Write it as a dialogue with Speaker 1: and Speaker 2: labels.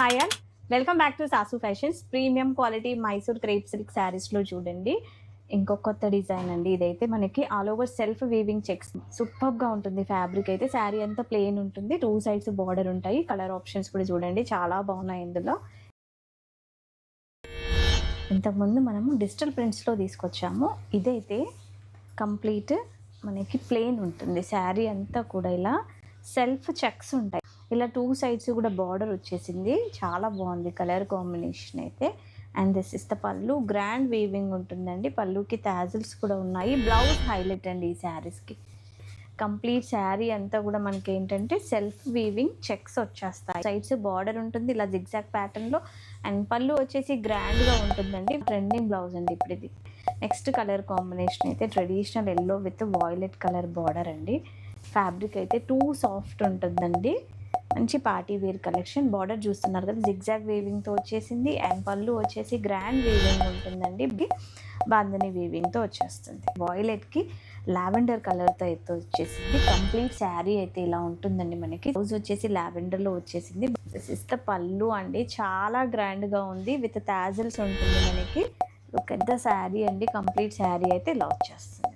Speaker 1: Hi all, welcome back to sauce fashions. Premium quality Mysore crepe silk శారీస్లో చూడండి ఇంకో కొత్త డిజైన్ అండి. ఇదైతే మనకి all over self weaving checks, సూపర్గా ఉంటుంది. ఫ్యాబ్రిక్ అయితే శారీ అంతా ప్లెయిన్ ఉంటుంది, 2 సైడ్స్ బార్డర్ ఉంటాయి. కలర్ ఆప్షన్స్ కూడా చూడండి చాలా బాగున్నాయి ఇందులో. ఇంతకుముందు మనము డిజిటల్ ప్రింట్స్లో తీసుకొచ్చాము, ఇదైతే కంప్లీట్ మనకి ప్లెయిన్ ఉంటుంది. శారీ అంతా కూడా ఇలా సెల్ఫ్ చెక్స్ ఉంటాయి. ఇలా 2 సైడ్స్ కూడా బార్డర్ వచ్చేసింది, చాలా బాగుంది కలర్ కాంబినేషన్ అయితే. అండ్ దిస్ ఇస్ ద పళ్ళు, గ్రాండ్ వీవింగ్ ఉంటుందండి. పళ్ళుకి టాజిల్స్ కూడా ఉన్నాయి. బ్లౌజ్ హైలైట్ అండి ఈ శారీస్కి. కంప్లీట్ శారీ అంతా కూడా మనకి ఏంటంటే సెల్ఫ్ వీవింగ్ చెక్స్ వచ్చేస్తాయి. సైడ్స్ బార్డర్ ఉంటుంది ఇలా జిగ్జాగ్ ప్యాటర్న్లో. అండ్ పళ్ళు వచ్చేసి గ్రాండ్గా ఉంటుందండి. ట్రెండింగ్ బ్లౌజ్ అండి ఇప్పుడు ఇది. నెక్స్ట్ కలర్ కాంబినేషన్ అయితే traditional yellow with violet colour border అండి. ఫ్యాబ్రిక్ అయితే టూ సాఫ్ట్ ఉంటుందండి, మంచి పార్టీ వేర్ కలెక్షన్. బార్డర్ చూస్తున్నారు కదా జిగ్జాగ్ వీవింగ్తో వచ్చేసింది. అండ్ పళ్ళు వచ్చేసి గ్రాండ్ వీవింగ్ ఉంటుందండి, బాందని వీవింగ్తో వచ్చేస్తుంది. వాయిలెట్కి లావెండర్ కలర్తో అయితే వచ్చేసింది. కంప్లీట్ శారీ అయితే ఇలా ఉంటుందండి. మనకి బ్లౌజ్ వచ్చేసి లావెండర్లో వచ్చేసింది. దిస్ ఇస్ ద పళ్ళు అండి, చాలా గ్రాండ్గా ఉంది విత్ టాజిల్స్ ఉంటుంది మనకి. పెద్ద శారీ అండి, కంప్లీట్ శారీ అయితే ఇలా వచ్చేస్తుంది.